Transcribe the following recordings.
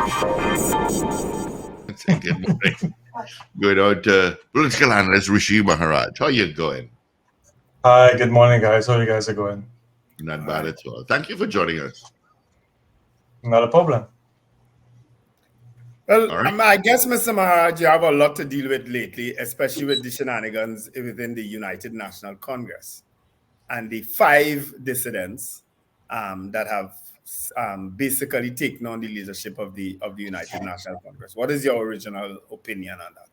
Good morning. Good out political analyst Rishi Maharaj. How you going? Hi, good morning, guys. How you guys are going? Not bad at all. Thank you for joining us. Not a problem. Well, All right. I guess, Mr. Maharaj, you have a lot to deal with lately, especially with the shenanigans within the United National Congress and the 5 dissidents that have basically taken on the leadership of the United National Congress. What is your original opinion on that?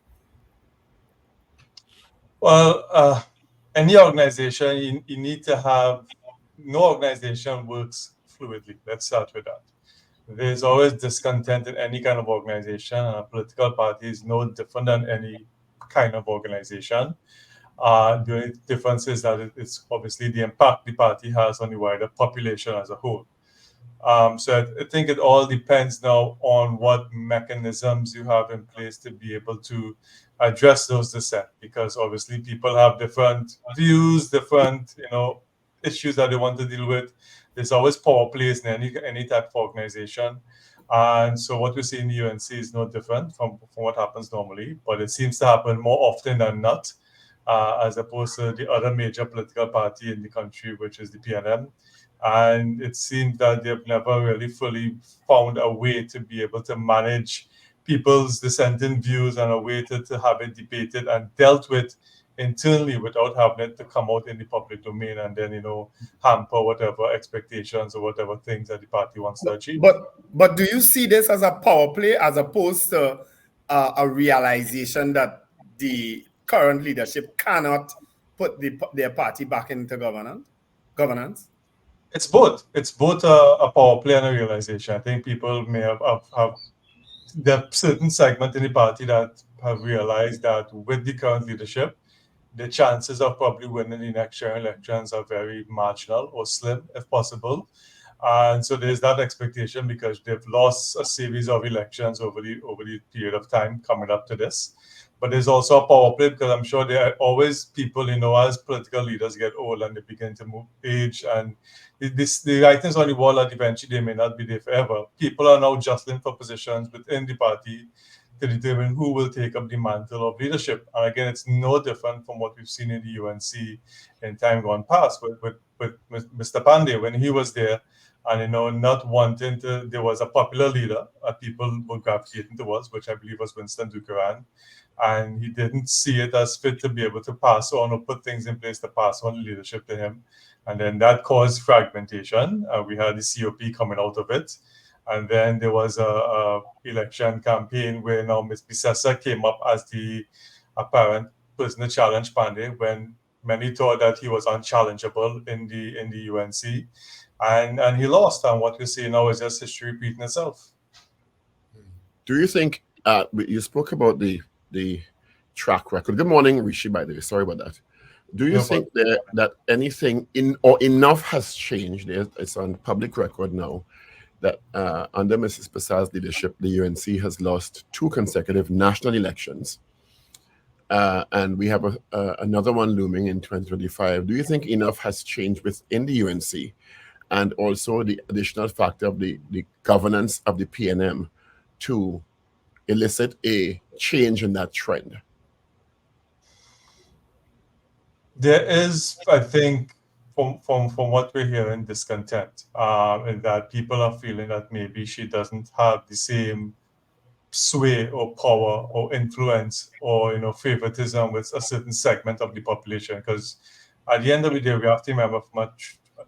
Well, any organization, you need to have, no organization works fluidly. Let's start with that. There's always discontent in any kind of organization, and a political party is no different than any kind of organization. The only difference is that it's obviously the impact the party has on the wider population as a whole. So I think it all depends now on what mechanisms you have in place to be able to address those dissent, because obviously people have different views, different issues that they want to deal with. There's always power plays in any type of organization. And so what we see in the UNC is no different from what happens normally, but it seems to happen more often than not, as opposed to the other major political party in the country, which is the PNM. And it seems that they've never really fully found a way to be able to manage people's dissenting views and a way to have it debated and dealt with internally without having it to come out in the public domain and then hamper whatever expectations or whatever things that the party wants to achieve. But do you see this as a power play as opposed to a realization that the current leadership cannot put their party back into governance? It's both. It's both a power play and a realization. I think people may have there are certain segment in the party that have realized that with the current leadership, the chances of probably winning the next year elections are very marginal or slim, if possible. And so there's that expectation because they've lost a series of elections over the period of time coming up to this. But there's also a power play because I'm sure there are always people, as political leaders get old and they begin to age, and the writings on the wall that eventually they may not be there forever. People are now jostling for positions within the party to determine who will take up the mantle of leadership. And again, it's no different from what we've seen in the UNC in time gone past with Mr. Pandey when he was there. And not wanting to, there was a popular leader people were gravitating towards, which I believe was Winston Ducaran, and he didn't see it as fit to be able to pass on or put things in place to pass on leadership to him, and then that caused fragmentation. We had the COP coming out of it, and then there was a election campaign where now Ms. Bisessa came up as the apparent person to challenge Pandey when many thought that he was unchallengeable in the UNC. And he lost, and what we see now is just history repeating itself. Do you think you spoke about the track record? Good morning, Rishi, by the way. Sorry about that. Do you think that anything enough has changed? It's on public record now that under Mrs. Passa's leadership, the UNC has lost 2 consecutive national elections. And we have another one looming in 2025. Do you think enough has changed within the UNC? And also the additional factor of the governance of the PNM to elicit a change in that trend? There is, I think, from what we're hearing, discontent, and that people are feeling that maybe she doesn't have the same sway or power or influence or favoritism with a certain segment of the population. Because at the end of the day, we have to remember from a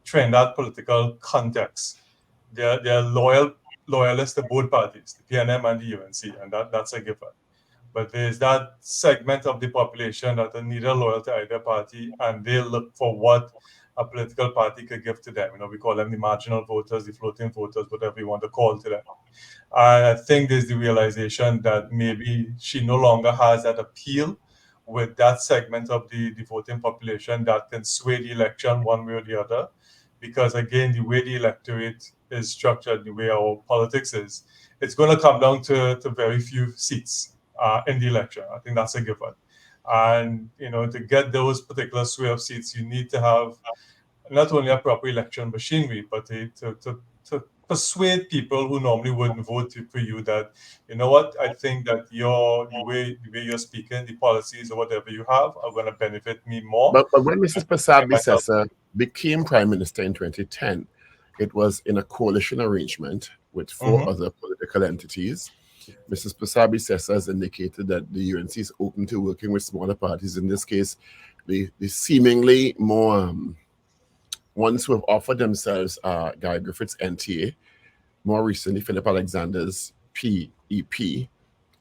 Trinidad political context, they're loyalists to both parties, the PNM and the UNC, and that's a given. But there's that segment of the population that are neither loyal to either party, and they look for what a political party could give to them. We call them the marginal voters, the floating voters, whatever you want to call to them. And I think there's the realization that maybe she no longer has that appeal with that segment of the voting population that can sway the election one way or the other. Because again, the way the electorate is structured, the way our politics is, it's going to come down to very few seats in the election. I think that's a given. And to get those particular sway of seats, you need to have not only a proper election machinery, but to persuade people who normally wouldn't vote for you that, you know what, I think that the way you're speaking, the policies or whatever you have are going to benefit me more. But when Mrs. Pasabi Sessa became Prime Minister in 2010, it was in a coalition arrangement with 4 other political entities. Mrs. Pasabi Sessa has indicated that the UNC is open to working with smaller parties. In this case, the seemingly more ones who have offered themselves Guy Griffith's NTA, more recently Philip Alexander's PEP.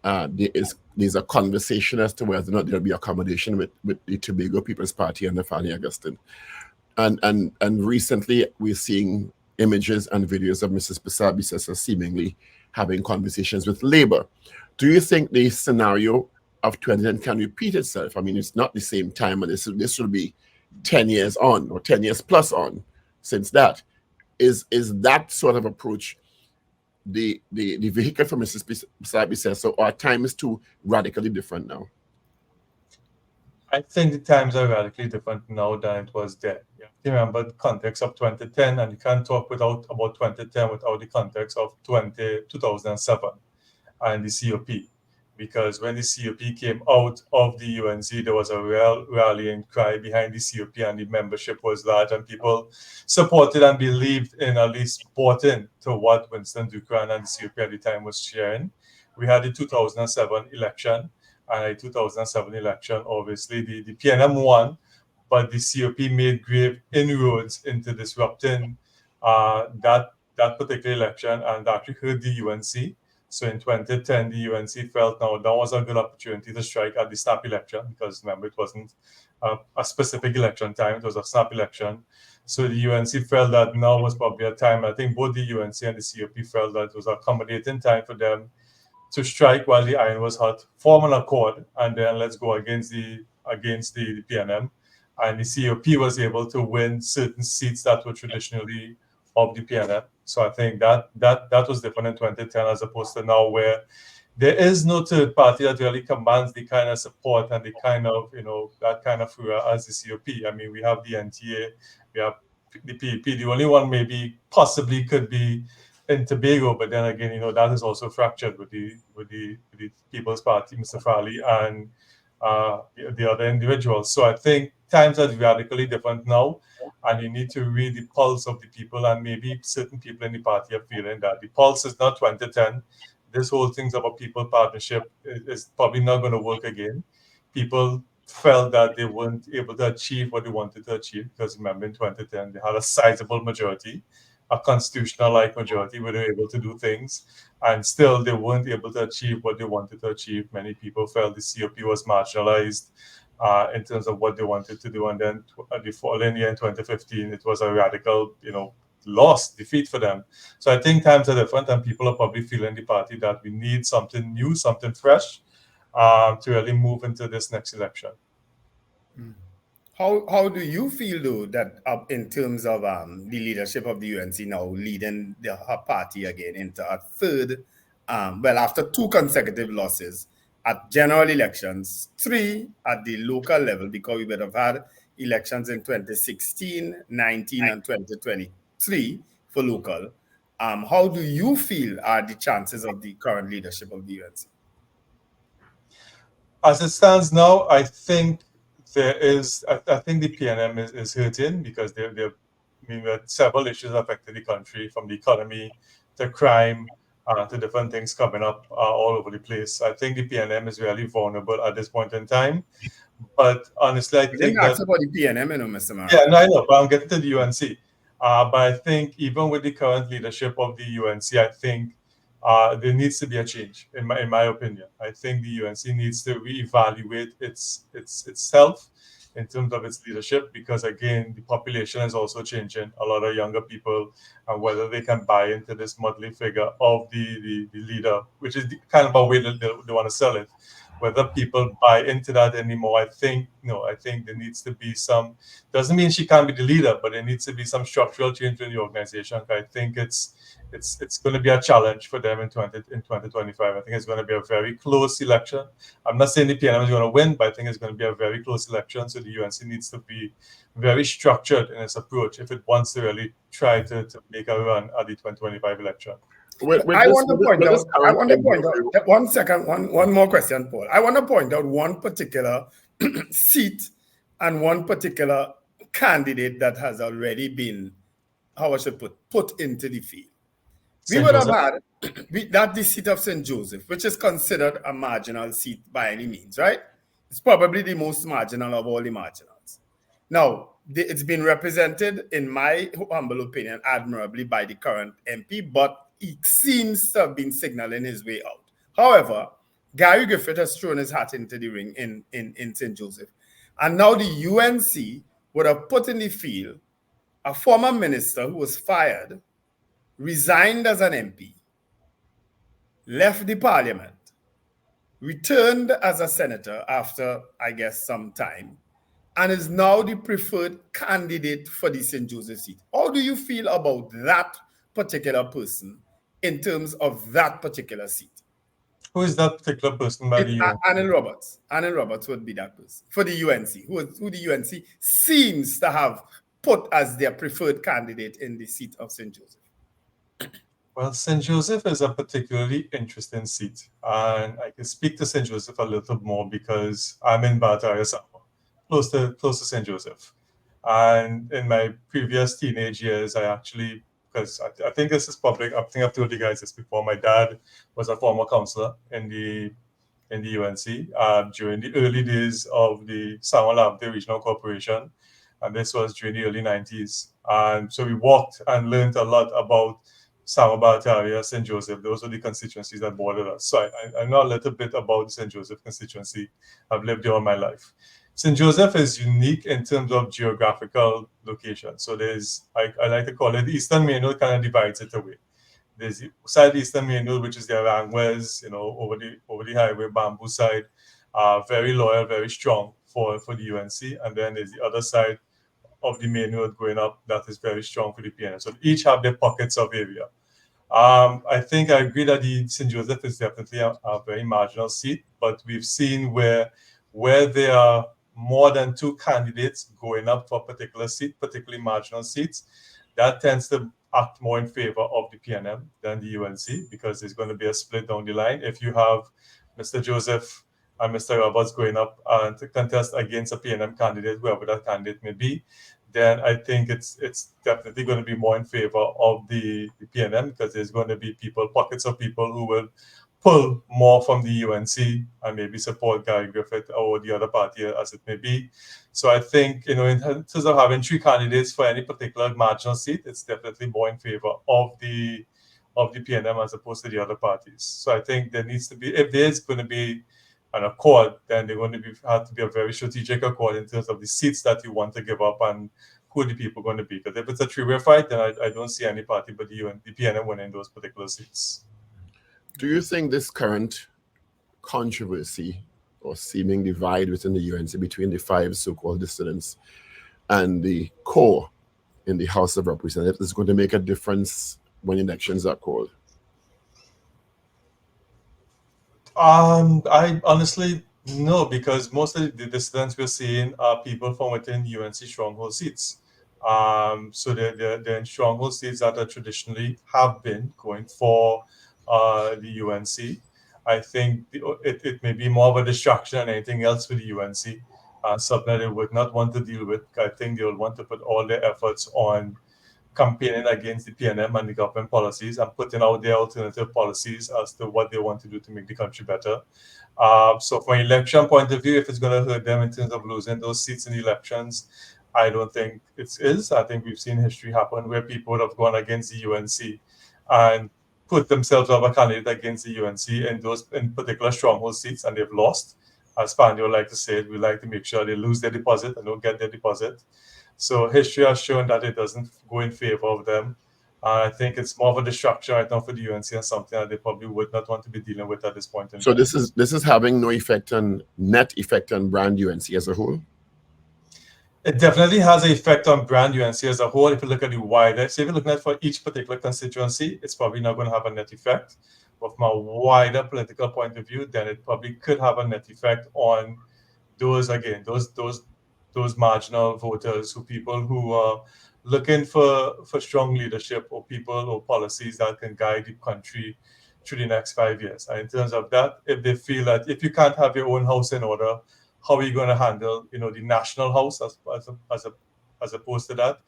There's a conversation as to whether or not there'll be accommodation with the Tobago People's Party and the Fanny Augustine. And recently we're seeing images and videos of Mrs. Pasabi Sessa seemingly having conversations with Labour. Do you think the scenario of 2010 can repeat itself? I mean, it's not the same time, and this will be 10 years on or 10 years plus on since that. Is that sort of approach the vehicle for Mrs. Pasabi Sessa, or our time is too radically different now? I think the times are radically different now than it was then. You remember the context of 2010, and you can't talk about 2010 without the context of 2007 and the COP. Because when the COP came out of the UNC, there was a real rallying cry behind the COP, and the membership was large, and people supported and believed in, at least bought in to what Winston Dukran and the COP at the time was sharing. We had the 2007 election, and in 2007 election, obviously the PNM won, but the COP made grave inroads into disrupting that particular election, and actually hurt the UNC. So in 2010, the UNC felt now that was a good opportunity to strike at the snap election, because remember, it wasn't a specific election time, it was a snap election. So the UNC felt that now was probably a time, I think both the UNC and the COP felt that it was an accommodating time for them to strike while the iron was hot, form an accord, and then let's go against the PNM. And the COP was able to win certain seats that were traditionally of the PNM. So I think that was different in 2010 as opposed to now, where there is no third party that really commands the kind of support and the kind of, that kind of furor as the COP. I mean, we have the NTA, we have the PEP. The only one maybe possibly could be in Tobago, but then again, that is also fractured with the People's Party, Mr. Farley, and the other individuals. So I think times are radically different now, and you need to read the pulse of the people, and maybe certain people in the party are feeling that the pulse is not 2010. This whole thing about people partnership is probably not going to work again. People felt that they weren't able to achieve what they wanted to achieve, because remember in 2010 they had a sizable majority, a constitutional-like majority, where they were able to do things, and still they weren't able to achieve what they wanted to achieve. Many people felt the COP was marginalized in terms of what they wanted to do, and then the following year in 2015, it was a radical, defeat for them. So I think times are different, and people are probably feeling the party that we need something new, something fresh, to really move into this next election. How do you feel, though, that in terms of the leadership of the UNC now leading her party again into a third, after 2 consecutive losses at general elections, 3 at the local level, because we would have had elections in 2016, 19, and 2023 for local. How do you feel are the chances of the current leadership of the UNC? As it stands now, I think there is, I think the PNM is hurting, because we had several issues affecting the country, from the economy to crime to different things coming up all over the place. I think the PNM is really vulnerable at this point in time. But honestly, I think that's about the PNM, Mr. Maharaj. Yeah, no, I know, but I'm getting to the UNC. But I think even with the current leadership of the UNC, I think there needs to be a change, in my opinion. I think the UNC needs to reevaluate itself in terms of its leadership, because again, the population is also changing. A lot of younger people, and whether they can buy into this motley figure of the leader, which is kind of a way that they want to sell it. Whether people buy into that anymore, I think there needs to be some. Doesn't mean she can't be the leader, but there needs to be some structural change in the organization. I think it's going to be a challenge for them in 2025. I think it's going to be a very close election. I'm not saying the PNM is going to win, but I think it's going to be a very close election. So the UNC needs to be very structured in its approach if it wants to really try to make a run at the 2025 election. I want to point out, one second, one more question, Paul. I want to point out one particular seat and one particular candidate that has already been, how I should put into the field. We would have had that the seat of St. Joseph, which is considered a marginal seat by any means, right? It's probably the most marginal of all the marginals. Now, it's been represented, in my humble opinion, admirably by the current MP, but he seems to have been signaling his way out. However, Gary Griffith has thrown his hat into the ring in St. Joseph. And now the UNC would have put in the field a former minister who was fired, resigned as an MP, left the parliament, returned as a senator after, I guess, some time, and is now the preferred candidate for the St. Joseph seat. How do you feel about that particular person in terms of that particular seat? Who is that particular person by the UNC? Anil Roberts. Anil Roberts would be that person for the UNC, who the UNC seems to have put as their preferred candidate in the seat of St. Joseph. Well, St. Joseph is a particularly interesting seat, and I can speak to St. Joseph a little more because I'm in Barataria, close to St. Joseph. And in my previous teenage years, I actually, because I think this is public, I think I've told you guys this before, my dad was a former councillor in the UNC during the early days of the Samoa Labde Regional Corporation, and this was during the early 90s. And so we walked and learned a lot about Samoa Barataria, St. Joseph. Those were the constituencies that bordered us. So I know a little bit about the St. Joseph constituency. I've lived there all my life. St. Joseph is unique in terms of geographical location. So there's, I like to call it, the Eastern Main Road kind of divides it away. There's the Southeastern Main Road, which is the Arangwes, over the highway, Bamboo side, very loyal, very strong for the UNC. And then there's the other side of the main road going up that is very strong for the PNM. So each have their pockets of area. I think I agree that the St. Joseph is definitely a very marginal seat, but we've seen where there are more than two candidates going up for a particular seat, particularly marginal seats, that tends to act more in favor of the PNM than the UNC, because there's going to be a split down the line. If you have Mr. Joseph and Mr. Roberts going up to contest against a PNM candidate, whoever that candidate may be, then I think it's definitely going to be more in favor of the PNM, because there's going to be pockets of people who will pull more from the UNC and maybe support Gary Griffith or the other party as it may be. So I think, in terms of having three candidates for any particular marginal seat, it's definitely more in favor of the PNM as opposed to the other parties. So I think there needs to be, if there's going to be an accord, then they're going to have to be a very strategic accord in terms of the seats that you want to give up and who the people are going to be. Because if it's a three-way fight, then I don't see any party but the PNM winning those particular seats. Do you think this current controversy or seeming divide within the UNC between the five so-called dissidents and the core in the House of Representatives is going to make a difference when elections are called? I honestly no, because most of the dissidents we're seeing are people from within UNC stronghold seats. So they're in stronghold seats that are traditionally have been going for the UNC. I think it may be more of a distraction than anything else for the UNC, something that they would not want to deal with. I think they will want to put all their efforts on campaigning against the PNM and the government policies and putting out their alternative policies as to what they want to do to make the country better. So from an election point of view, if it's going to hurt them in terms of losing those seats in the elections, I don't think it is. I think we've seen history happen where people have gone against the UNC and put themselves up a candidate against the UNC in particular stronghold seats, and they've lost. As Pandio like to say, we like to make sure they lose their deposit and don't get their deposit. So history has shown that it doesn't go in favor of them. I think it's more of a distraction right now for the UNC and something that they probably would not want to be dealing with at this point in So time. this is having no net effect on brand UNC as a whole? It definitely has an effect on brand UNC as a whole. If you look at the wider, so if you're looking at for each particular constituency, it's probably not going to have a net effect. But from a wider political point of view, then it probably could have a net effect on those marginal voters, people who are looking for strong leadership or people or policies that can guide the country through the next 5 years. And in terms of that, if they feel that if you can't have your own house in order, how are you going to handle, the national house as opposed to that?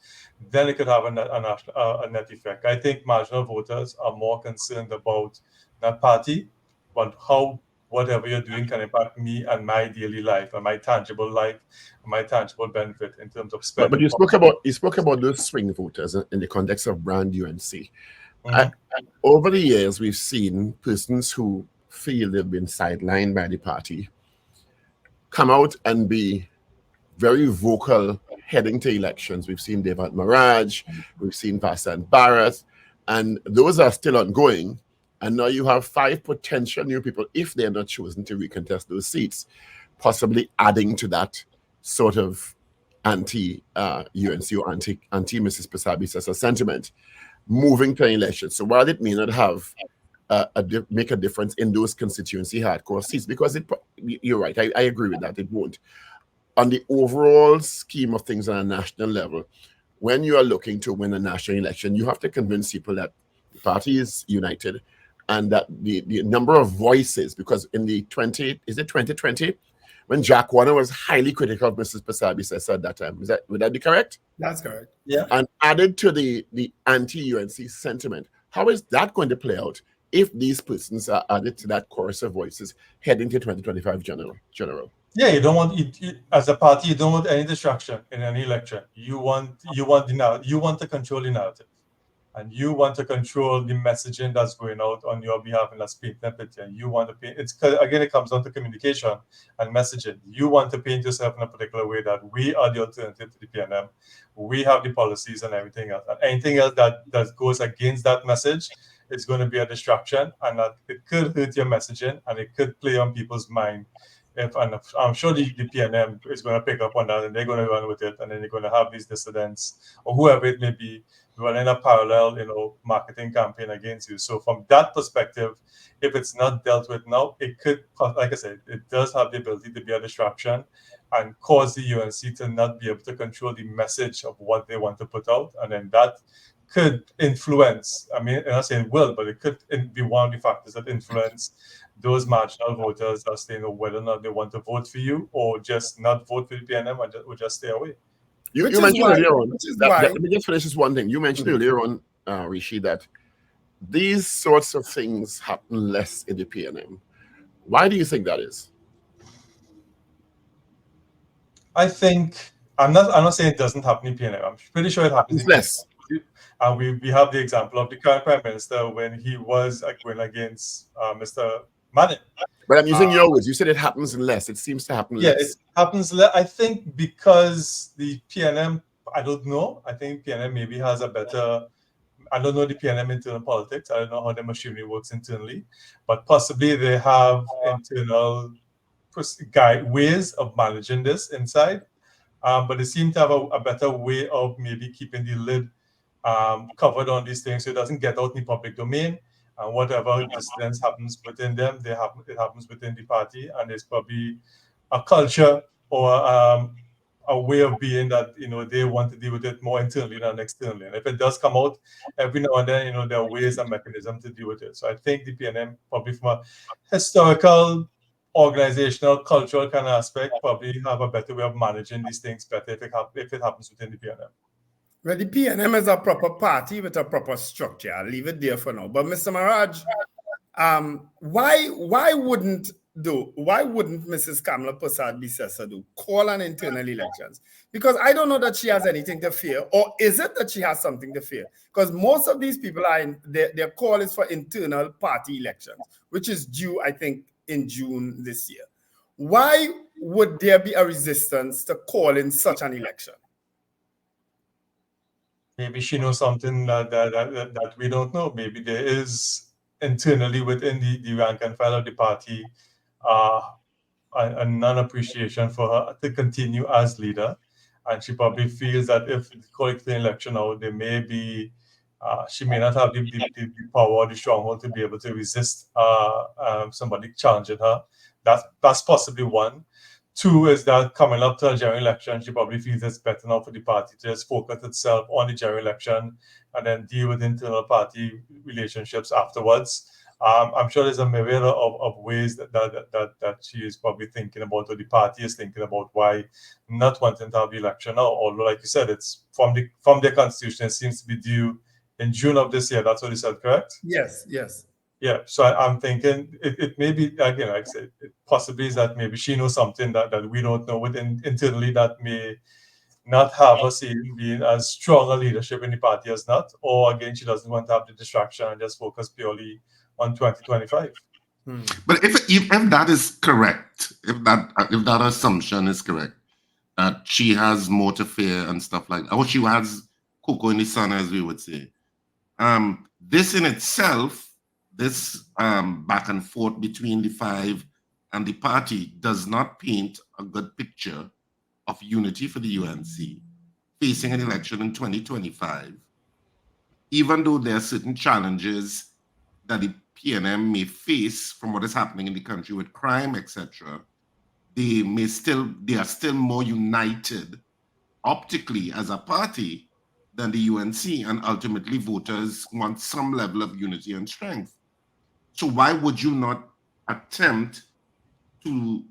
Then it could have a net effect. I think marginal voters are more concerned about that party, but how whatever you're doing can impact me and my daily life and my tangible life and my tangible benefit in terms of spending. But you spoke about those swing voters in the context of brand UNC. Over the years, we've seen persons who feel they've been sidelined by the party come out and be very vocal heading to elections. We've seen Rishi Maharaj, we've seen Vasan Bharat, and those are still ongoing. And now you have 5 potential new people, if they're not chosen to recontest those seats, possibly adding to that sort of anti-UNC or anti-Mrs. Pasabi-Sessa sentiment, moving to an election. So while it may not have make a difference in those constituency hardcore seats, because you're right, I agree with that, it won't. On the overall scheme of things on a national level, when you are looking to win a national election, you have to convince people that the party is united and that the number of voices, because in the 2020, when Jack Warner was highly critical of Mrs. Pasabi-Sessa at that time, would that be correct? That's correct. Yeah. And added to the anti-UNC sentiment, how is that going to play out if these persons are added to that chorus of voices heading to 2025 general? Yeah, you don't want as a party. You don't want any distraction in any election. You want to control the narrative, and you want to control the messaging that's going out on your behalf, and that's painting a picture. And you want to paint. It comes down to communication and messaging. You want to paint yourself in a particular way that we are the alternative to the PNM. We have the policies and everything else, and anything else that goes against that message is going to be a distraction, and that it could hurt your messaging, and it could play on people's mind. And I'm sure the PNM is going to pick up on that, and they're going to run with it, and then they're going to have these dissidents or whoever it may be running a parallel, marketing campaign against you. So from that perspective, if it's not dealt with now, it could, like I said, it does have the ability to be a distraction and cause the UNC to not be able to control the message of what they want to put out, and then that could influence. I mean, I'm not saying it will, but it could be one of the factors that influence those marginal voters that saying whether or not they want to vote for you or just not vote for the PNM or just stay away. You mentioned earlier on, let me just finish this one thing. You mentioned earlier on, Rishi, that these sorts of things happen less in the PNM. Why do you think that is? I think I'm not saying it doesn't happen in PNM. I'm pretty sure it happens less. And we have the example of the current Prime Minister when he was going against Mr. Manning. But I'm using your words. You said it happens less. It seems to happen less. Yeah, it happens less. I think because the PNM, I don't know. I think PNM maybe has a better. I don't know the PNM internal politics. I don't know how the machinery works internally, but possibly they have internal ways of managing this inside. But they seem to have a better way of maybe keeping the lid covered on these things so it doesn't get out in the public domain. And whatever dissidence happens within them, it happens within the party, and there's probably a culture or a way of being that they want to deal with it more internally than externally. And if it does come out every now and then, there are ways and mechanisms to deal with it. So I think the PNM, probably from a historical, organizational, cultural kind of aspect, probably have a better way of managing these things better if it happens within the PNM. Well, the PNM is a proper party with a proper structure. I'll leave it there for now. But Mr. Maharaj, why wouldn't Mrs. Kamala Pasabi-Sessa call an internal elections? Because I don't know that she has anything to fear, or is it that she has something to fear? Because most of these people their call is for internal party elections, which is due, I think, in June this year. Why would there be a resistance to call in such an election? Maybe she knows something that we don't know. Maybe there is internally within the rank and file of the party uh, a non-appreciation for her to continue as leader. And she probably feels that if the collective election out, there may be, she may not have the power or the stronghold to be able to resist somebody challenging her. That's possibly one. Two is that coming up to a general election, she probably feels it's better now for the party to just focus itself on the general election and then deal with internal party relationships afterwards. I'm sure there's a myriad of ways that she is probably thinking about, or the party is thinking about why not wanting to have the election now. Although, like you said, it's from their constitution, it seems to be due in June of this year. That's what you said, correct? Yes, yes. Yeah. So I'm thinking it may be, again, like I said, it possibly is that maybe she knows something that we don't know within internally that may not have her seen being as strong a leadership in the party as not, or again, she doesn't want to have the distraction and just focus purely on 2025. But if that is correct, if that assumption is correct, that she has more to fear and stuff like that, or she has cocoa in the sun, as we would say, this in itself, this back and forth between the five and the party does not paint a good picture of unity for the UNC facing an election in 2025, even though there are certain challenges that the PNM may face from what is happening in the country with crime, etc. They are still more united optically as a party than the UNC, and ultimately voters want some level of unity and strength. So why would you not attempt to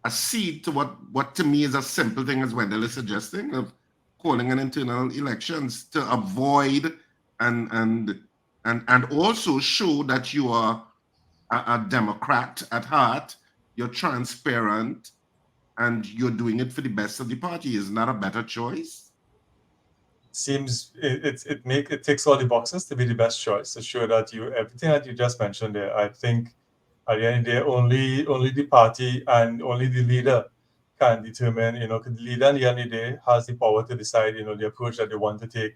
accede to what to me is a simple thing, as Wendell is suggesting, of calling an internal elections to avoid and also show that you are a Democrat at heart, you're transparent, and you're doing it for the best of the party? Isn't that a better choice? Seems it ticks all the boxes to be the best choice to show that everything that you just mentioned there. I think at the end of the day, only the party and only the leader can determine, the leader at the end of the day has the power to decide, the approach that they want to take,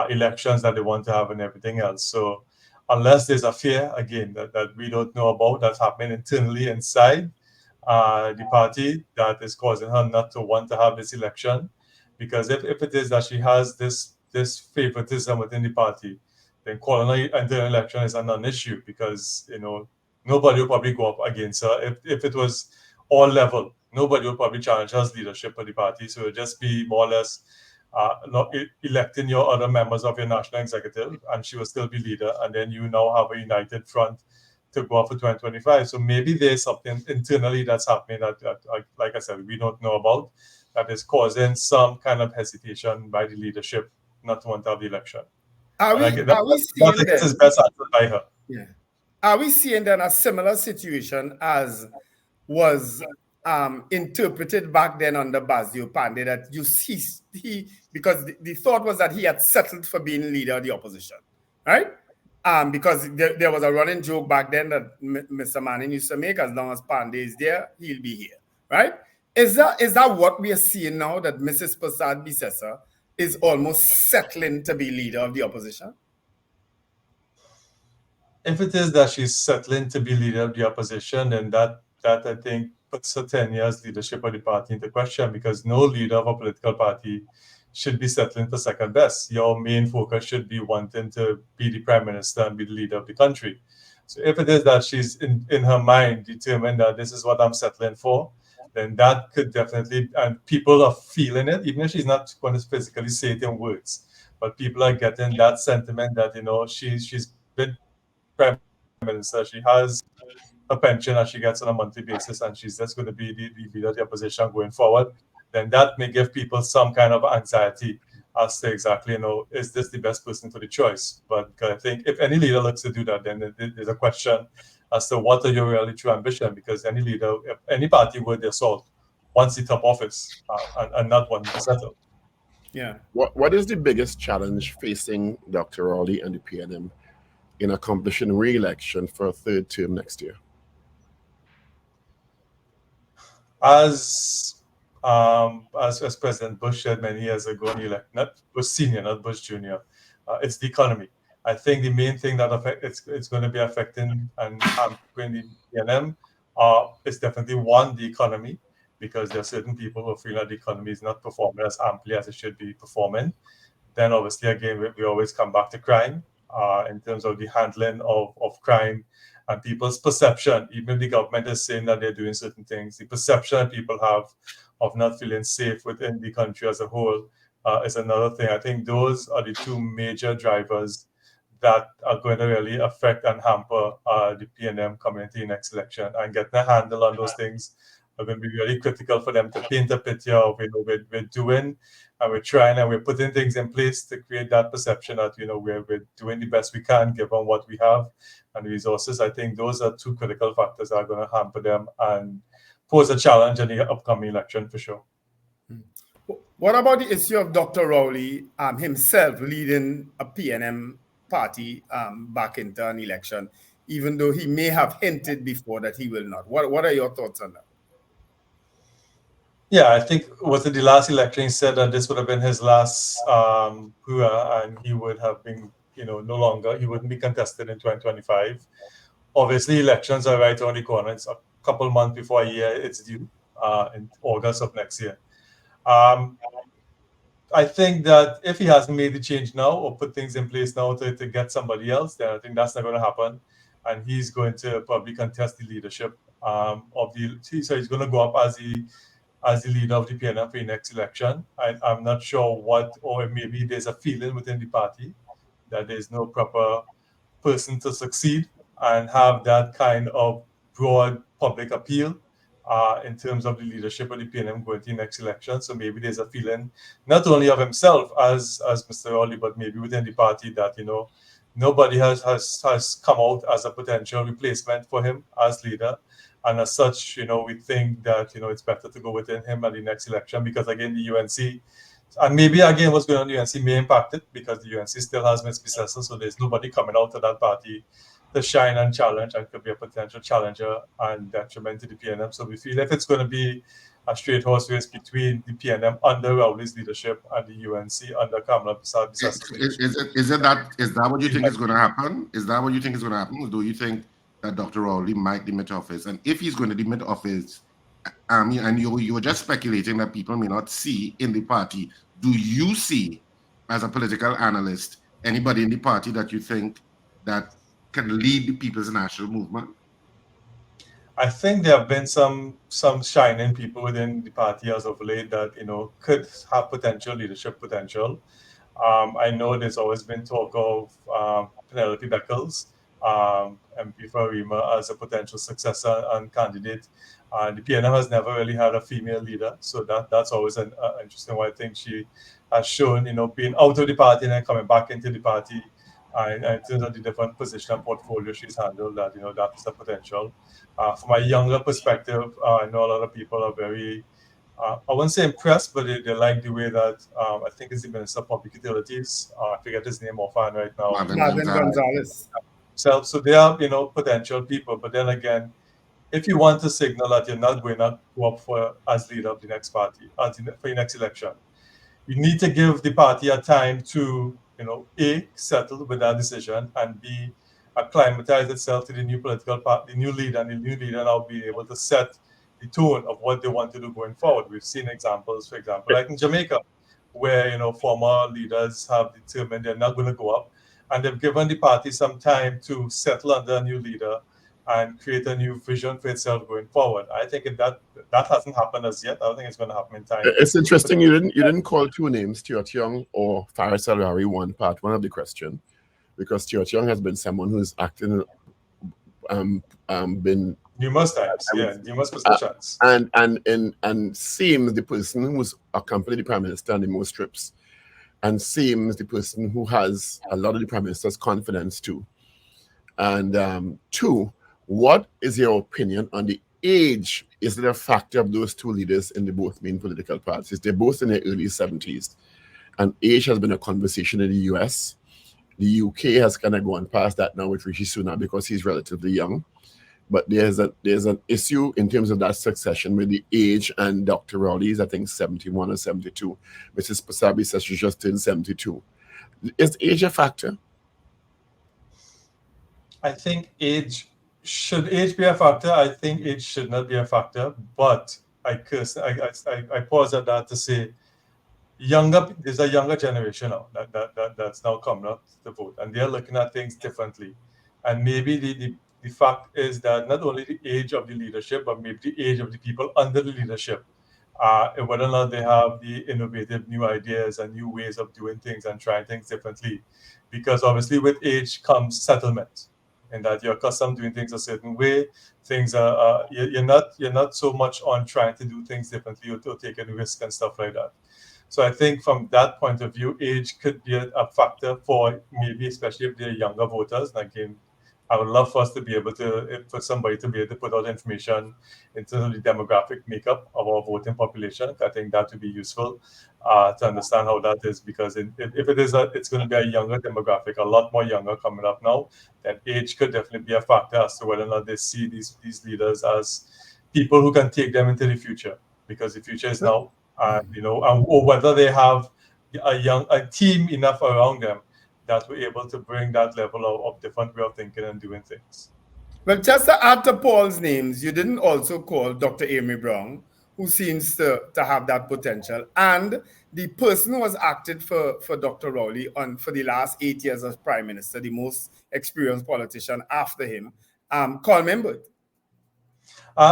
elections that they want to have and everything else. So unless there's a fear, again, that we don't know about, that's happening internally inside the party that is causing her not to want to have this election. Because if it is that she has this favoritism within the party, then calling an internal election is a non-issue, because nobody will probably go up against her. If it was all level, nobody will probably challenge her as leadership of the party. So it'll just be more or less not electing your other members of your national executive, and she will still be leader. And then you now have a united front to go up for 2025. So maybe there's something internally that's happening that like I said, we don't know about, that is causing some kind of hesitation by the leadership not to want to have the election. Are we seeing that is best answered by her. Yeah. Are we seeing then a similar situation as was interpreted back then under Basdio Pandey, that because the thought was that he had settled for being leader of the opposition, right? Because there was a running joke back then that Mr. Manning used to make: as long as Pandey is there, he'll be here, right? Is that what we are seeing now, that Mrs. Prasad Bisesa is almost settling to be leader of the opposition? If it is that she's settling to be leader of the opposition, then that I think puts her 10 years leadership of the party into question, because no leader of a political party should be settling for second best. Your main focus should be wanting to be the prime minister and be the leader of the country. So if it is that she's in her mind determined that this is what I'm settling for, then that could definitely, and people are feeling it, even if she's not going to physically say it in words, but people are getting that sentiment that, she's been prime minister, she has a pension that she gets on a monthly basis, and she's just going to be the leader of the opposition going forward. Then that may give people some kind of anxiety as to exactly, is this the best person for the choice? But I think if any leader looks to do that, then there's a question as to what are your really true ambition, because any leader, any party worth their salt wants the top office and not want to settle. Yeah. What is the biggest challenge facing Dr. Rowley and the PNM in accomplishing re-election for a third term next year? As as President Bush said many years ago, when he elected, not Bush Senior, not Bush Junior, it's the economy. I think the main thing that it's going to be affecting and hampering the PNM is definitely one, the economy, because there are certain people who feel that the economy is not performing as amply as it should be performing. Then obviously, again, we always come back to crime in terms of the handling of crime and people's perception. Even if the government is saying that they're doing certain things, the perception that people have of not feeling safe within the country as a whole is another thing. I think those are the two major drivers that are going to really affect and hamper the PNM community next election. And getting a handle on those things are going to be really critical for them to paint a picture of, we're doing and we're trying and we're putting things in place to create that perception that, we're doing the best we can given what we have and the resources. I think those are two critical factors that are going to hamper them and pose a challenge in the upcoming election for sure. What about the issue of Dr. Rowley himself leading a PNM party back into an election, even though he may have hinted before that he will not? What are your thoughts on that? Yeah, I think was it the last election he said that this would have been his last hurrah and he would have been, no longer, he wouldn't be contested in 2025. Obviously, elections are right around the corner. It's a couple months before a year it's due in August of next year. I think that if he hasn't made the change now or put things in place now to get somebody else, then I think that's not going to happen. And he's going to probably contest the leadership so he's going to go up as the leader of the PNM for the next election. I'm not sure what, or maybe there's a feeling within the party that there's no proper person to succeed and have that kind of broad public appeal in terms of the leadership of the PNM going to the next election. So maybe there's a feeling not only of himself as Mr. Rowley, but maybe within the party that, nobody has come out as a potential replacement for him as leader. And as such, we think that, it's better to go within him at the next election because, again, the UNC, and maybe, again, what's going on in the UNC may impact it because the UNC still has Ms. Bissessel, so there's nobody coming out of that party to shine and challenge and could be a potential challenger and detriment to the PNM. So we feel if it's going to be a straight horse race between the PNM under Rowley's leadership and the UNC under Kamala Bissessel. Is that what you think is going to happen? Is that what you think is going to happen? Or do you think that Dr. Rowley might demit office? And if he's going to demit office, and you were just speculating that people may not see in the party, do you see, as a political analyst, anybody in the party that you think that can lead the People's National Movement? I think there have been some shining people within the party as of late that could have leadership potential. I know there's always been talk of Penelope Beckles, MP for Rima, as a potential successor and candidate. The PNM has never really had a female leader, so that's always an interesting one. I think she has shown, being out of the party and then coming back into the party. And in terms of the different position and portfolio she's handled, that that is the potential. From a younger perspective, I know a lot of people are very, I wouldn't say impressed, but they like the way that I think it's the Minister of Public Utilities. I forget his name offhand right now. Marvin Gonzalez. So they are, potential people. But then again, if you want to signal that you're not going to go up as leader of the next party, for the next election, you need to give the party a time to, A, settle with that decision, and B, acclimatize itself to the new political party, the new leader, and the new leader now be able to set the tone of what they want to do going forward. We've seen examples, for example, like in Jamaica, where, former leaders have determined they're not going to go up, and they've given the party some time to settle under a new leader and create a new vision for itself going forward. I think if that hasn't happened as yet, I don't think it's going to happen in time. It's interesting you didn't call two names, Stuart Young or Faris El-Rari, one of the question, because Stuart Young has been someone who's acting been numerous times, numerous positions, and seems the person who's accompanied the Prime Minister on the most trips, and seems the person who has a lot of the Prime Minister's confidence too. And two, what is your opinion on the age? Is it a factor of those two leaders in the both main political parties? They're both in their early 70s. And age has been a conversation in the US. The UK has kind of gone past that now with Rishi Sunak because he's relatively young. but there's an issue in terms of that succession with the age, and Dr. Rowley is, I think, 71 or 72. Mrs. Pasabi says she just turned 72. Is age a factor? I think should age be a factor? I think age should not be a factor, but I pause at that to say there's a younger generation now that's now coming up to vote, and they're looking at things differently. And maybe the fact is that not only the age of the leadership, but maybe the age of the people under the leadership, whether or not they have the innovative new ideas and new ways of doing things and trying things differently. Because obviously with age comes settlement, and that you're accustomed to doing things a certain way. Things are you're not so much on trying to do things differently or taking risk and stuff like that. So I think from that point of view, age could be a factor for maybe, especially if they're younger voters. And again, I would love for us to be able to, for somebody to be able to put out information in terms of the demographic makeup of our voting population. I think that would be useful to understand how that is, because if it is, it's going to be a younger demographic, a lot more younger coming up now, then age could definitely be a factor as to whether or not they see these leaders as people who can take them into the future, because the future is now. Or whether they have a team enough around them that we're able to bring that level of different way of thinking and doing things. Well, just to add to Paul's names, you didn't also call Dr. Amy Brown, who seems to have that potential, and the person who has acted for Dr. Rowley for the last 8 years as Prime Minister, the most experienced politician after him, Carl Membert.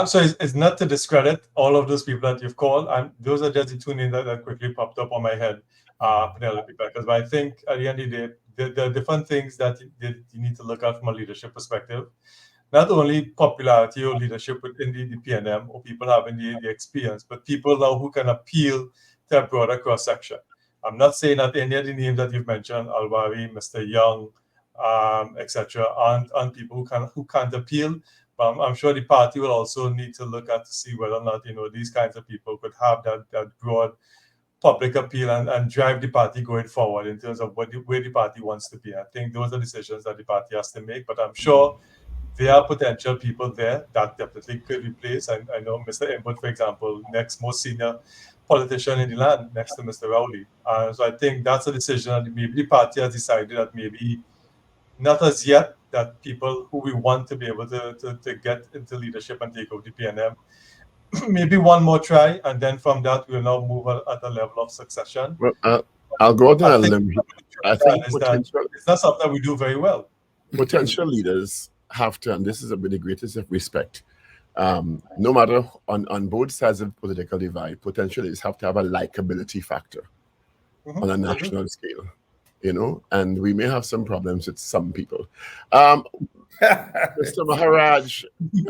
So it's not to discredit all of those people that you've called, and those are just the two names that quickly popped up on my head, Penelope, because I think at the end of the day, there are different things that you need to look at from a leadership perspective. Not only popularity or leadership within the PNM or people having the experience, but people now who can appeal to a broader cross-section. I'm not saying that any of the names that you've mentioned, Alwari, Mr. Young, etc., aren't people who can't appeal. I'm sure the party will also need to look at to see whether or not these kinds of people could have that broad public appeal and drive the party going forward in terms of where the party wants to be. I think those are decisions that the party has to make, but I'm sure there are potential people there that definitely could replace. I know Mr. Input, for example, next most senior politician in the land next to Mr. Rowley. So I think that's a decision that maybe the party has decided that maybe not as yet, that people who we want to be able to get into leadership and take over the PNM, maybe one more try, and then from that we'll now move at a level of succession. Well, I'll go down a limb. I think it's not something that we do very well. Potential leaders have to, and this is with the greatest of respect, no matter on both sides of the political divide, potential leaders have to have a likability factor on a national scale. And we may have some problems with some people. Mr. Maharaj.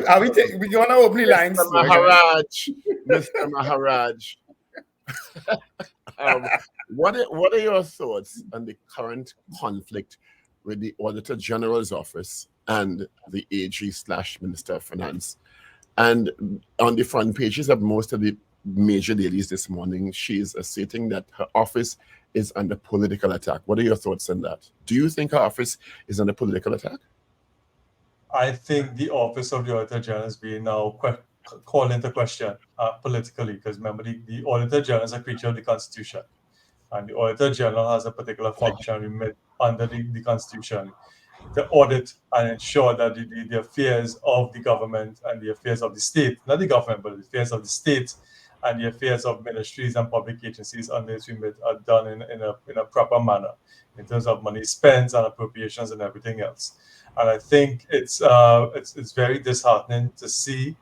Are we going to open the lines? Mr. Maharaj. What are your thoughts on the current conflict with the Auditor General's office and the AG/Minister of Finance? And on the front pages of most of the major dailies this morning, she is asserting that her office is under political attack. What are your thoughts on that? Do you think her office is under political attack? I think the office of the Auditor General is being now called into question politically, because remember, the Auditor General is a creature of the Constitution, and the Auditor General has a particular function remit under the Constitution to audit and ensure that the affairs of the government and the affairs of the state, not the government, but the affairs of the state and the affairs of ministries and public agencies under its remit are done in a proper manner in terms of money spent and appropriations and everything else. And I think it's very disheartening to see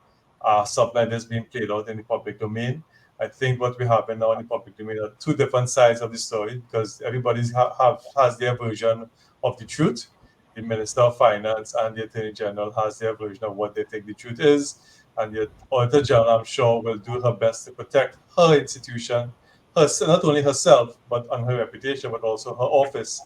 something like this being played out in the public domain. I think what we have now in the public domain are two different sides of the story, because everybody has their version of the truth. The Minister of Finance and the Attorney General has their version of what they think the truth is. And the Auditor General, I'm sure, will do her best to protect her institution, not only herself, but on her reputation, but also her office,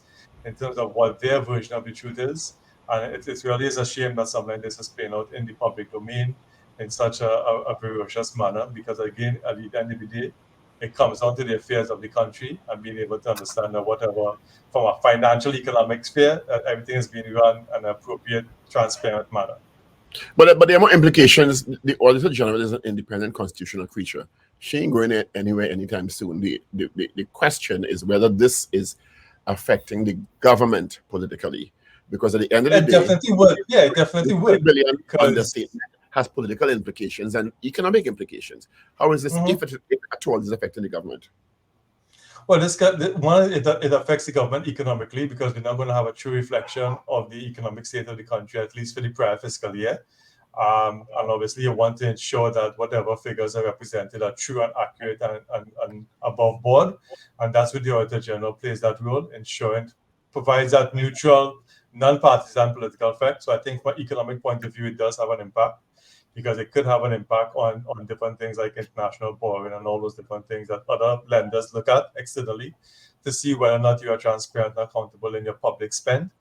in terms of what their version of the truth is. And it really is a shame that something like this is playing out in the public domain in such a ferocious manner, because again, at the end of the day, it comes down to the affairs of the country and being able to understand that whatever, from a financial economic sphere, everything is being run in an appropriate, transparent manner. But there are more implications. The Auditor General is an independent constitutional creature. She ain't going anywhere anytime soon. The question is whether this is affecting the government politically. Because at the end of the It day, definitely would. Yeah, it definitely would. $3 billion Because understatement has political implications and economic implications. How is this, if at all, is affecting the government? well, it affects the government economically because we're not going to have a true reflection of the economic state of the country, at least for the prior fiscal year. And obviously, you want to ensure that whatever figures are represented are true and accurate and above board. And that's where the Auditor General plays that role, provides that neutral, non-partisan political effect. So I think from an economic point of view, it does have an impact because it could have an impact on different things like international borrowing and all those different things that other lenders look at externally to see whether or not you are transparent and accountable in your public spend.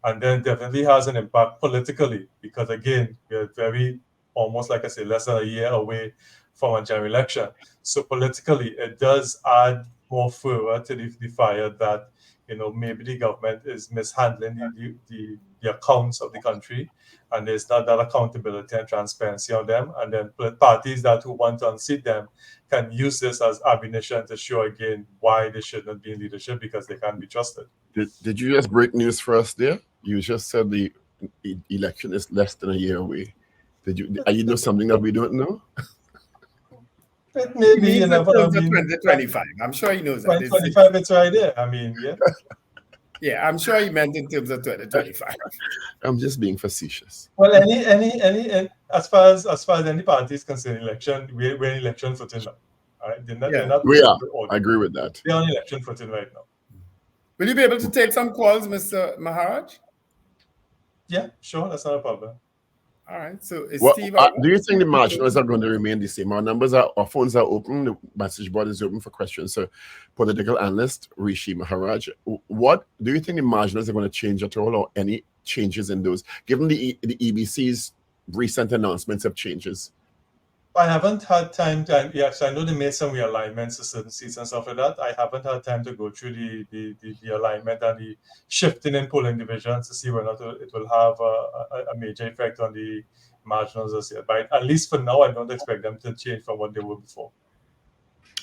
And then definitely has an impact politically because, again, we're very, almost like I say, less than a year away from a general election. So politically, it does add more fervor to the fire that, maybe the government is mishandling the accounts of the country, and there's not that accountability and transparency on them. And then parties who want to unseat them can use this as ammunition to show again why they should not be in leadership because they can't be trusted. Did you just break news for us there? You just said the election is less than a year away. You know something that we don't know? It maybe in terms of 2025. I'm sure he knows that. 2025, it's right there. I mean, yeah. Yeah, I'm sure he meant in terms of 2025. I'm just being facetious. Well, any as far as any party is concerned, we're in election footing now. All right? They're not we are. I agree with that. They're on election footing right now. Will you be able to take some calls, Mr. Maharaj? Yeah, sure. That's not a problem. All right. So is Steve? Do you think the marginals are going to remain the same? Our phones are open. The message board is open for questions. So, political analyst Rishi Maharaj, what do you think the marginals are going to change at all, or any changes in those? Given the EBC's recent announcements of changes. I haven't had time to. Yes, I know they made some realignments to certain seats and stuff like that. I haven't had time to go through the alignment and the shifting in polling divisions to see whether or not it will have a major effect on the marginals as yet. But at least for now, I don't expect them to change from what they were before.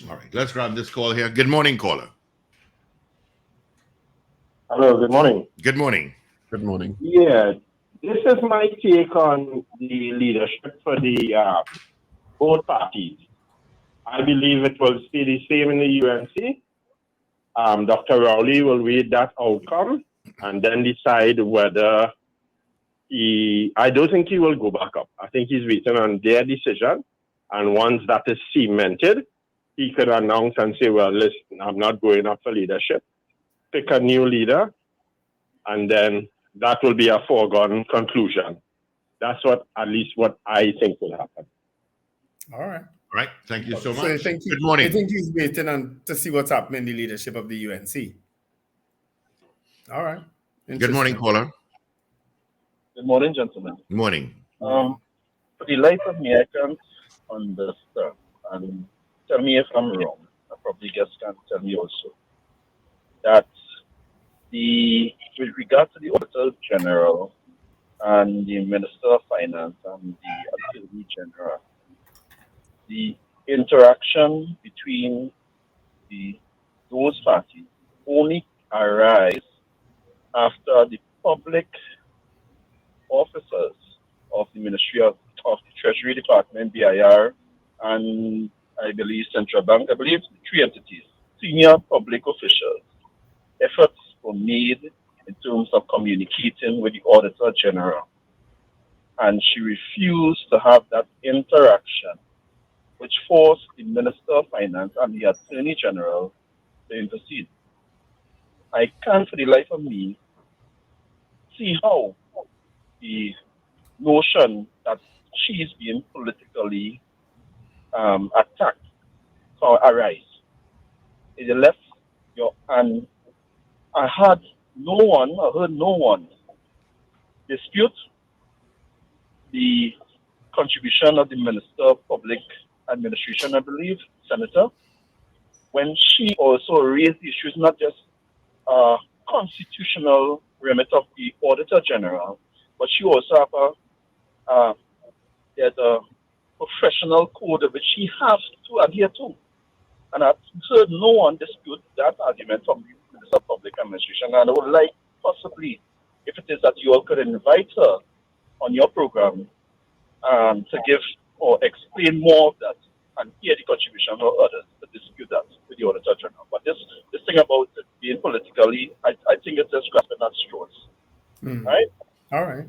All right, let's grab this call here. Good morning, caller. Hello, good morning. Good morning. Good morning. Yeah, this is my take on the leadership for the both parties. I believe it will stay the same in the UNC. Dr. Rowley will read that outcome and then decide whether I don't think he will go back up. I think he's waiting on their decision. And once that is cemented, he could announce and say, well, listen, I'm not going up for leadership. Pick a new leader. And then that will be a foregone conclusion. That's at least what I think will happen. All right. All right. Thank you so much. So good morning. I think he's waiting to see what's happening in the leadership of the UNC. All right. Good morning, caller. Good morning, gentlemen. Good morning. For the life of me, I can't understand. And tell me if I'm wrong. I probably guests can tell me also. That with regard to the Auditor General and the Minister of Finance and the Attorney General, the interaction between those parties only arise after the public officers of the Ministry of the Treasury Department, BIR, and I believe Central Bank, I believe 3 entities, senior public officials, efforts were made in terms of communicating with the Auditor General. And she refused to have that interaction, which forced the Minister of Finance and the Attorney General to intercede. I can't for the life of me see how the notion that she is being politically attacked can arise. It left and I heard no one dispute the contribution of the Minister of Public Administration, I believe, Senator, when she also raised issues, not just constitutional remit of the Auditor General, but she also have a there's a professional code which he has to adhere to. And I've heard no one dispute that argument from the Minister of Public Administration. And I would like possibly, if it is that you all could invite her on your program to give or explain more of that and hear the contribution of others to dispute that with the Auditor General. But this thing about it being politically, I think it's just grasping at straws. Right? All right.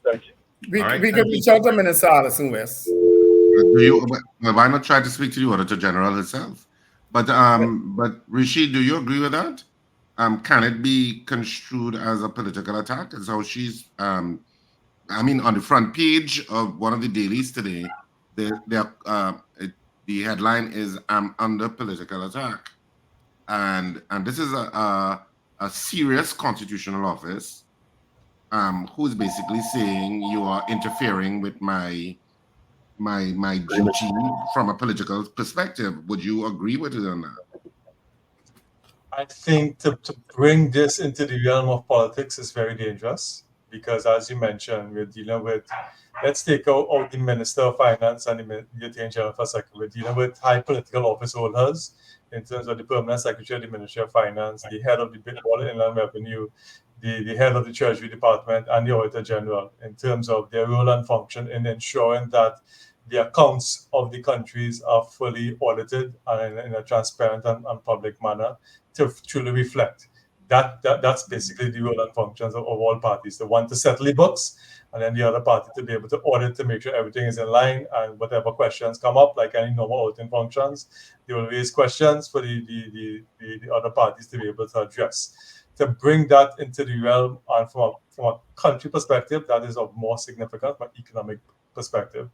Thank you. We can reach out to Minister Alison West. Why not try to speak to the Auditor General herself? But Rishi, do you agree with that? Can it be construed as a political attack? Is how she's on the front page of one of the dailies today, the headline is "I'm under political attack," and this is a serious constitutional office who's basically saying you are interfering with my duty from a political perspective. Would you agree with it or not? I think to bring this into the realm of politics is very dangerous because, as you mentioned, we're dealing with, let's take out the Minister of Finance and the Attorney General for a second. We're dealing with high political office holders in terms of the Permanent Secretary of the Ministry of Finance, the head of the Inland Revenue, the head of the Treasury Department, and the Auditor General in terms of their role and function in ensuring that the accounts of the countries are fully audited and in a transparent and public manner to truly reflect. That's basically the role and functions of all parties. The one to settle the books, and then the other party to be able to audit to make sure everything is in line, and whatever questions come up, like any normal auditing functions, they will raise questions for the other parties to be able to address. To bring that into the realm, and from a country perspective, that is of more significance from an economic perspective.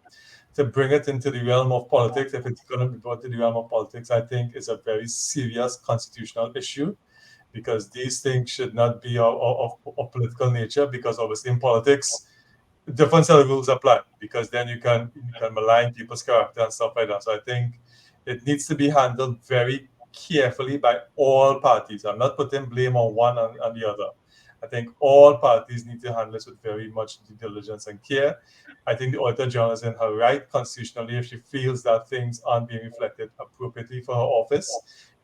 To bring it into the realm of politics, if it's going to be brought to the realm of politics, I think is a very serious constitutional issue, because these things should not be of political nature, because obviously in politics, different set of rules apply, because then you can malign people's character and stuff like that. So I think it needs to be handled very carefully by all parties. I'm not putting blame on one and the other. I think all parties need to handle this with very much due diligence and care. I think the Auditor General is in her right constitutionally if she feels that things aren't being reflected appropriately for her office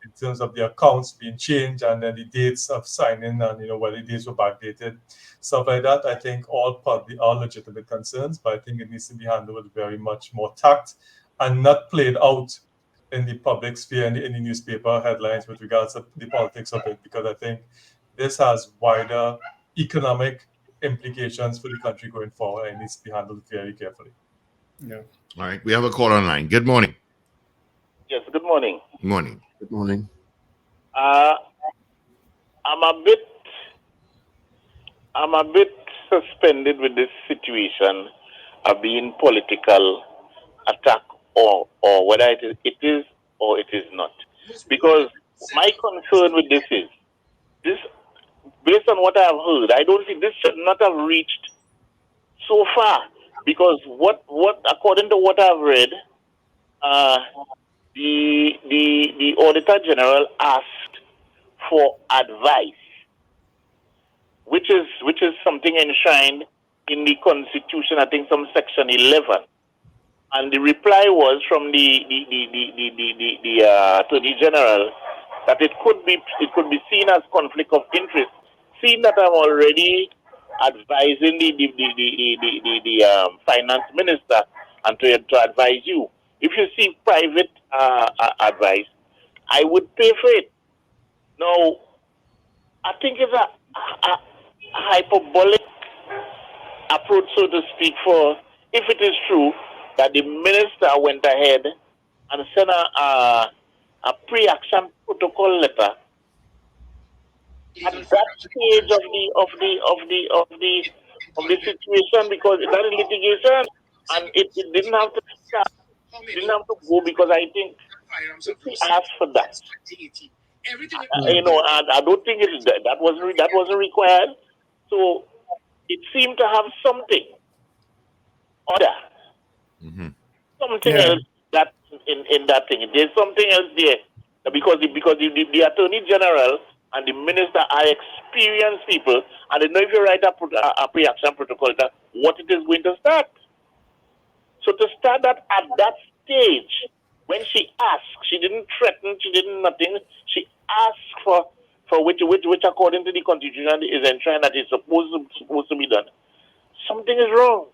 in terms of the accounts being changed and then the dates of signing and whether the dates were backdated, stuff like that. I think all partly are legitimate concerns, but I think it needs to be handled with very much more tact and not played out in the public sphere and in the newspaper headlines with regards to the politics of it, because I think this has wider economic implications for the country going forward, and it needs to be handled very carefully. Yeah. All right. We have a call online. Good morning. Yes, good morning. Good morning. Good morning. I'm a bit suspended with this situation of being political attack or whether it is or it is not. Because my concern with this is this, based on what I have heard, I don't think this should not have reached so far. Because what according to what I've read, the Auditor General asked for advice, which is something enshrined in the Constitution, I think some section 11. And the reply was from the Attorney General that it could be seen as conflict of interest, seeing that I'm already advising the finance minister and to advise you. If you see private advice, I would pay for it. Now, I think it's a hyperbolic approach, so to speak, for if it is true that the minister went ahead and sent a pre-action protocol letter at that stage of the situation, because that is litigation, and it didn't have to start, didn't have to go, because I think he asked for that. I don't think that wasn't required. So it seemed to have something other. Mm-hmm. Something else that in that thing. There's something else there, because the Attorney General and the Minister are experienced people, and they know if you write a pre-action protocol, that what it is going to start. after that, at that stage, when she asked, she didn't threaten, she didn't nothing. She asked for which according to the Constitution is enshrined that is supposed to be done. Something is wrong.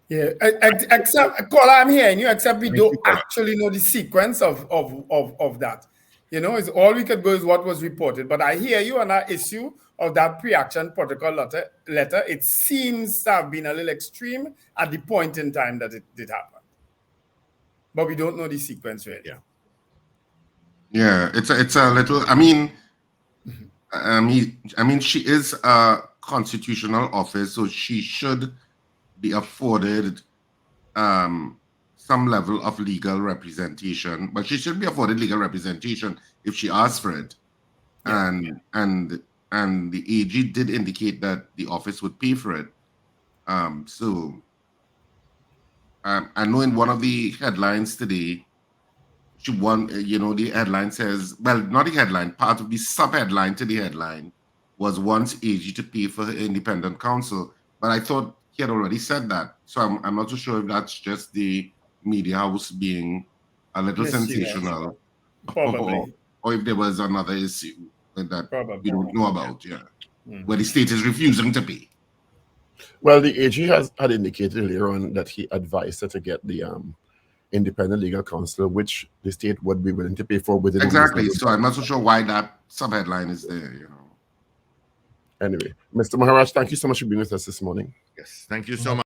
Yeah, except Kola, I'm hearing you. Except we don't actually know the sequence of that. You know, it's all we could go is what was reported. But I hear you on that issue of that pre-action protocol letter. It seems to have been a little extreme at the point in time that it did happen. But we don't know the sequence really. Yeah, it's a little. I mean, she is a constitutional office, so she should be afforded some level of legal representation. But she should be afforded legal representation if she asks for it. Yeah. And the AG did indicate that the office would pay for it. So I know in one of the headlines today, the headline says, well, not the headline, part of the sub-headline to the headline was wants AG to pay for her independent counsel. But I thought he had already said that. So I'm not so sure if that's just the media house being a little sensational. Probably. Or if there was another issue that we don't know about, where the state is refusing to pay. Well, the AG had indicated earlier on that he advised her to get the independent legal counsel, which the state would be willing to pay for within. Exactly. So I'm not so sure why that subheadline is there, Anyway, Mr. Maharaj, thank you so much for being with us this morning. Yes, thank you so much.